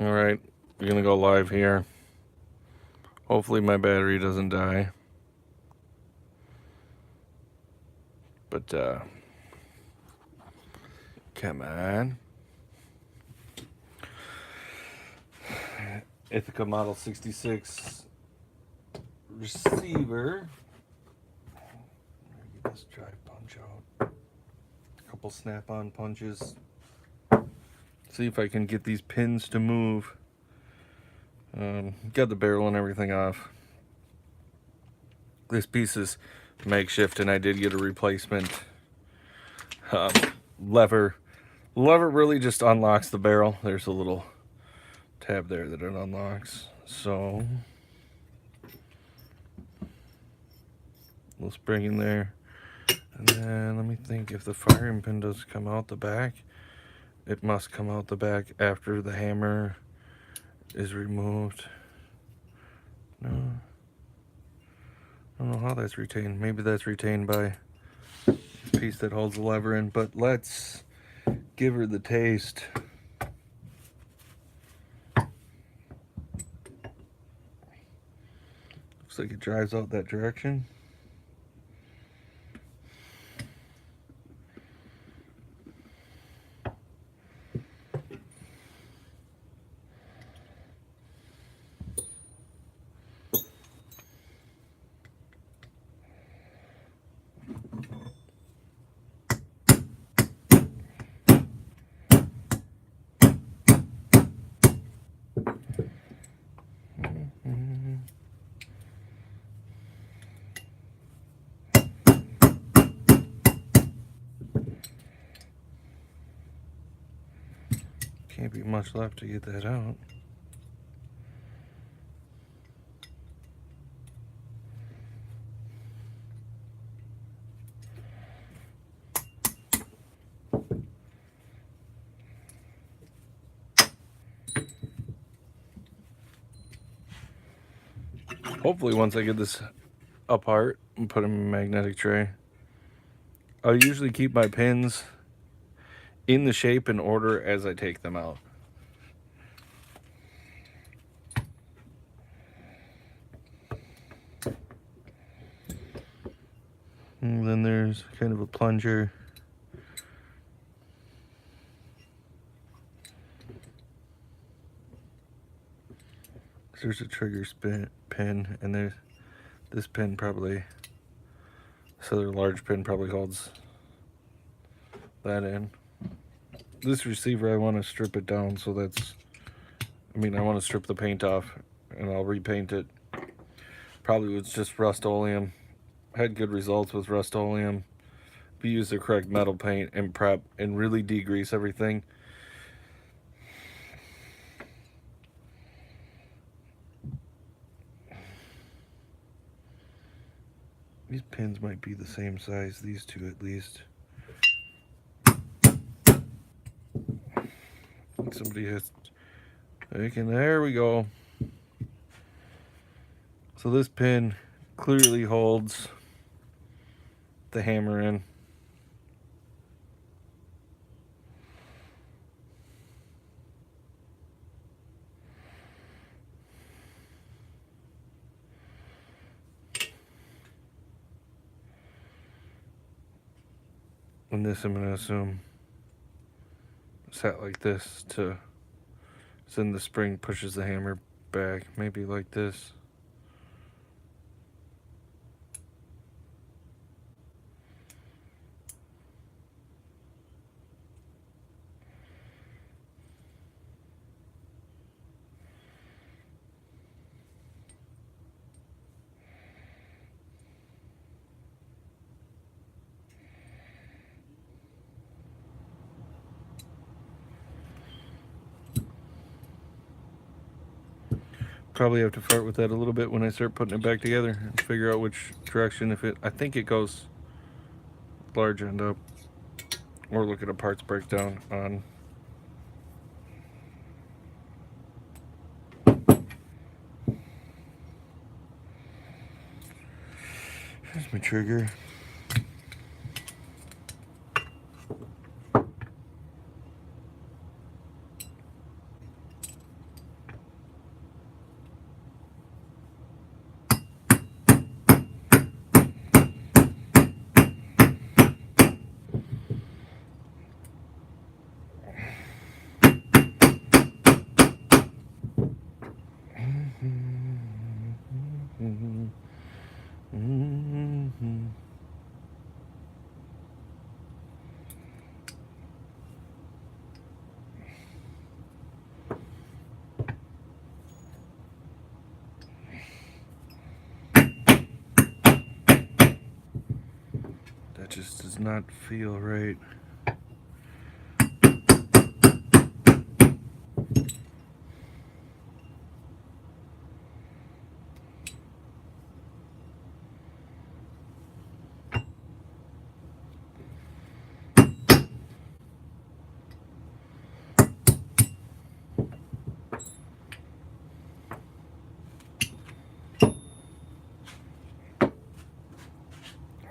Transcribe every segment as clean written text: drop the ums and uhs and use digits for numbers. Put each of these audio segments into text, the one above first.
Alright, we're gonna go live here. Hopefully my battery doesn't die. But, come on. Ithaca Model 66 receiver. Get this drive punch out. A couple snap-on punches. See if I can get these pins to move. Got the barrel and everything off. This piece is makeshift, and I did get a replacement lever. Lever really just unlocks the barrel. There's a little tab there that it unlocks. So, little spring in there. And then let me think, if the firing pin does come out the back, it must come out the back after the hammer is removed. No. I don't know how that's retained. Maybe that's retained by the piece that holds the lever in, but let's give her the taste. Looks like it drives out that direction. Can't be much left to get that out. Hopefully once I get this apart and put them in a magnetic tray. I usually keep my pins in the shape and order as I take them out. And then there's kind of a plunger. There's a trigger pin, and there's this pin probably, this other large pin probably holds that in. This receiver, I want to strip it down, so that's, I want to strip the paint off, and I'll repaint it. Probably with just Rust-Oleum. Had good results with Rust-Oleum. If you use the correct metal paint and prep and really degrease everything, these pins might be the same size, these two at least. Somebody has taken, there we go. So this pin clearly holds the hammer in. And this, I'm going to assume, set like this to send the spring pushes the hammer back, maybe like this. Probably have to fart with that a little bit when I start putting it back together and figure out which direction. If it, I think it goes large end up, or look at a parts breakdown on. Here's my trigger. just does not feel right.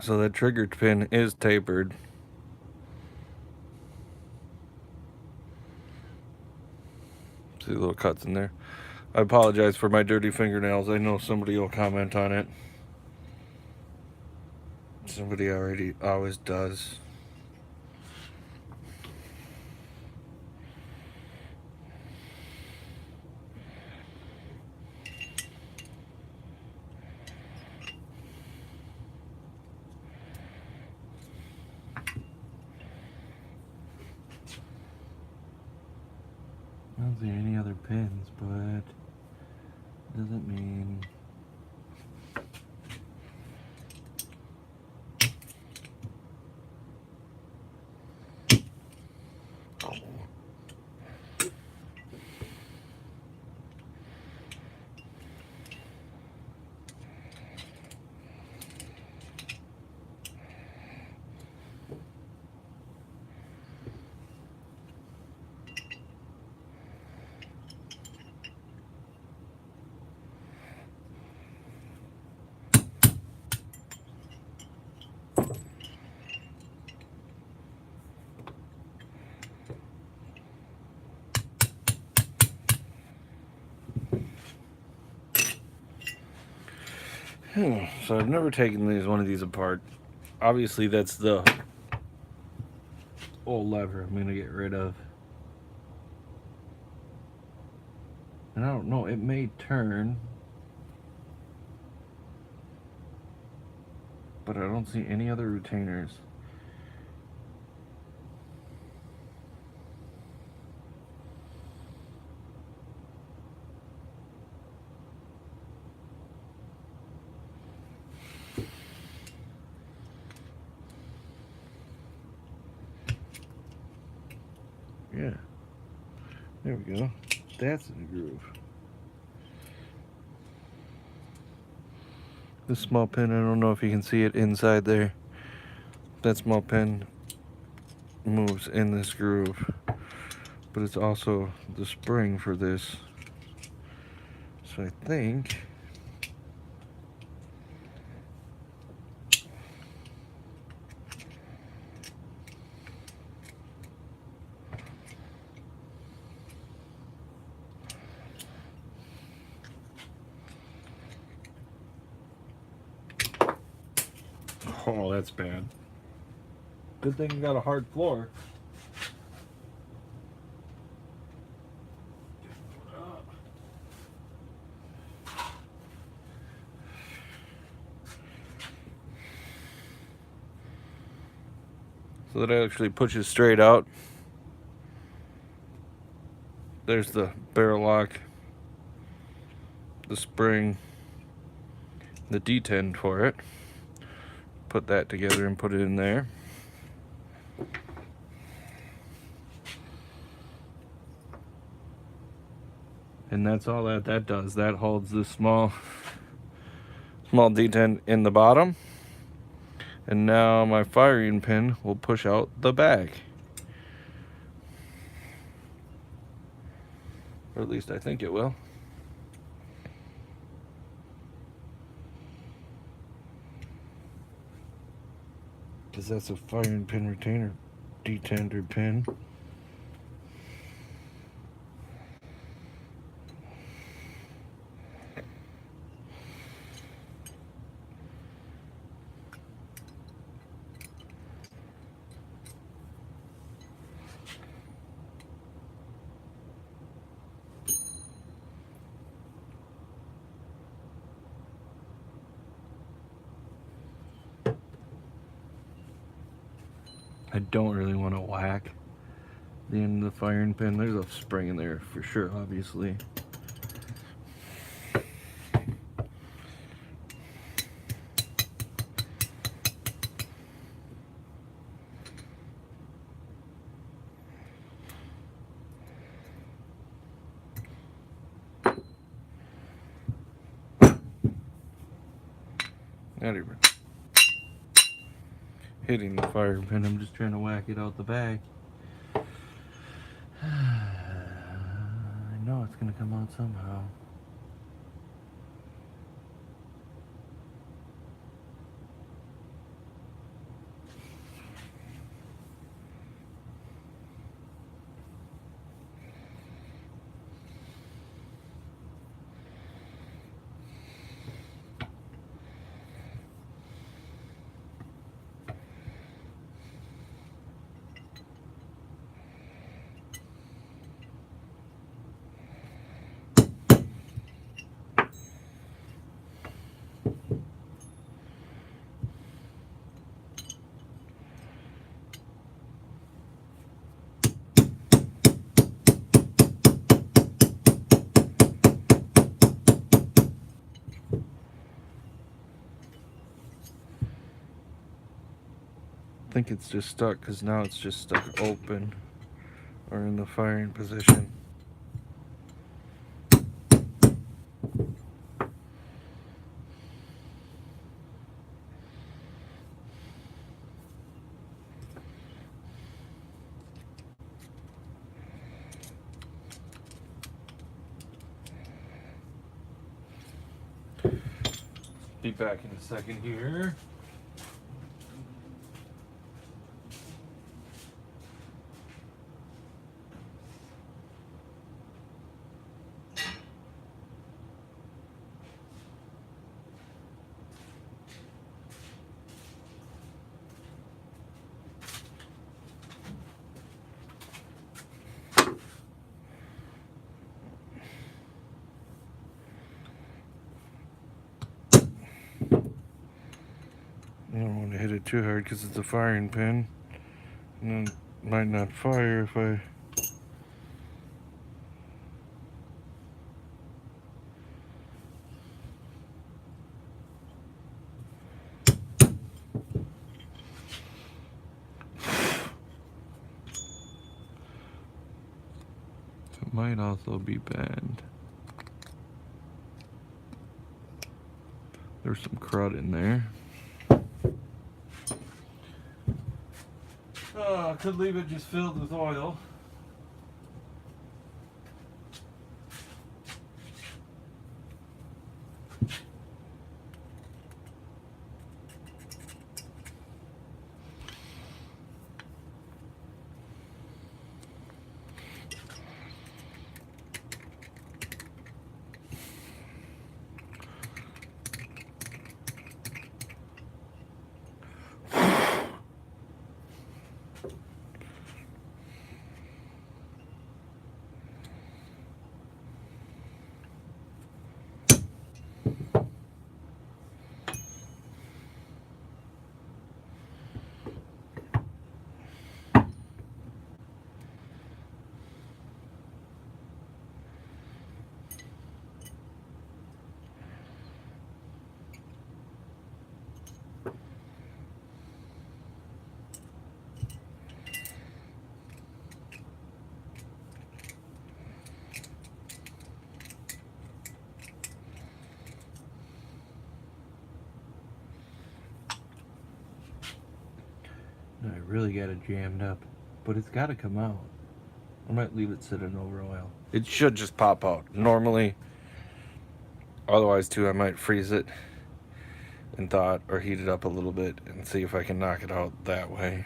So that trigger pin is tapered. See the little cuts in there. I apologize for my dirty fingernails. I know somebody will comment on it. Somebody already always does. I don't see any other pins, but doesn't mean. So I've never taken one of these apart. Obviously that's the old lever I'm gonna get rid of. And I don't know, it may turn, but I don't see any other retainers. Yeah, there we go. That's in the groove. This small pin, I don't know if you can see it inside there. That small pin moves in this groove, but it's also the spring for this. So I think oh, that's bad. Good thing you got a hard floor. So that actually pushes straight out. There's the barrel lock, the spring, the detent for it. Put that together and put it in there. And that's all that does. That holds this small detent in the bottom. And now my firing pin will push out the back. Or at least I think it will. Because that's a firing pin retainer, detenter pin. I don't really want to whack the end of the firing pin. There's a spring in there for sure, obviously. Not even hitting the fire pin, I'm just trying to whack it out the back. I know it's gonna come out somehow. I think it's just stuck because now it's just stuck open or in the firing position. Be back in a second here. I don't want to hit it too hard because it's a firing pin, and then it might not fire if I. It might also be banned. There's some crud in there. I could leave it just filled with oil. I really got it jammed up, but it's got to come out. I might leave it sitting over oil. It should just pop out. Normally, otherwise too, I might freeze it and thaw it or heat it up a little bit and see if I can knock it out that way.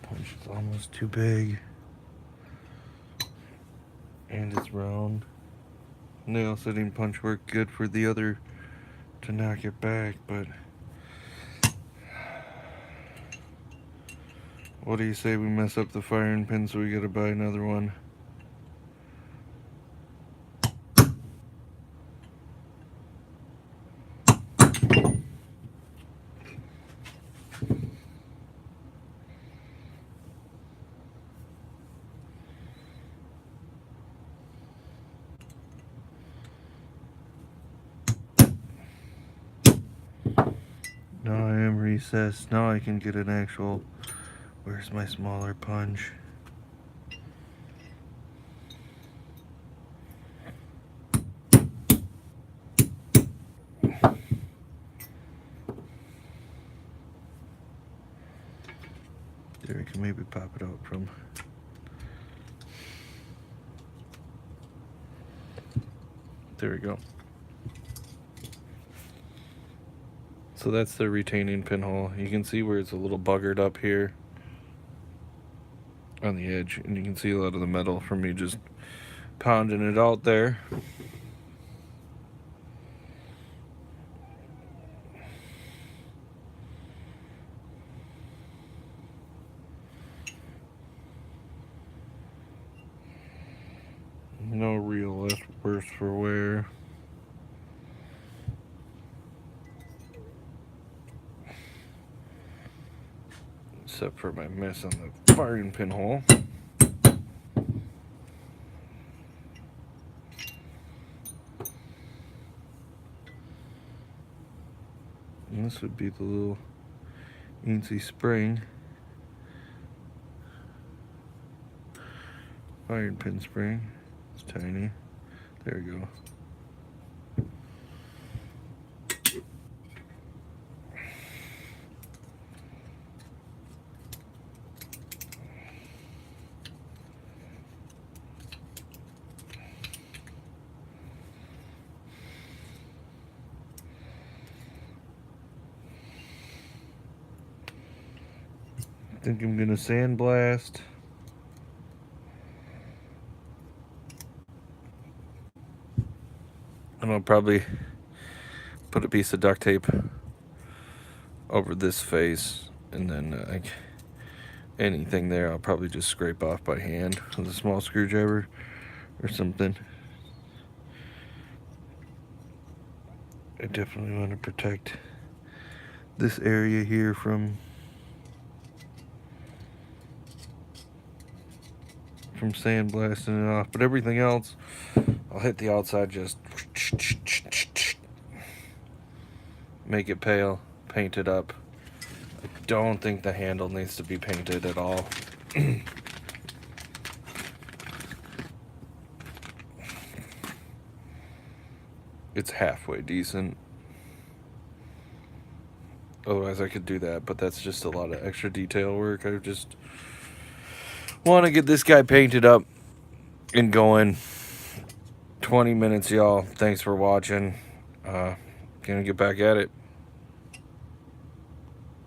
Punch is almost too big. And it's round. Nail setting punch worked good for the other to knock it back, but What do you say we mess up the firing pin so we gotta buy another one? Now I am recessed. Now I can get an actual... Where's my smaller punch? There, we can maybe pop it out from... There we go. So that's the retaining pinhole. You can see where it's a little buggered up here on the edge, and you can see a lot of the metal from me just pounding it out there. No real worse for wear. Except for my mess on the firing pinhole. And this would be the little easy spring. Firing pin spring. It's tiny. There we go. I think I'm gonna sandblast. And I'll probably put a piece of duct tape over this face, and then anything there I'll probably just scrape off by hand with a small screwdriver or something. I definitely want to protect this area here from sandblasting it off, but everything else I'll hit the outside, just make it pale, paint it up. I don't think the handle needs to be painted at all. It's halfway decent. Otherwise I could do that, but that's just a lot of extra detail work. I just want to get this guy painted up and going. 20 minutes, y'all. Thanks for watching. Gonna get back at it.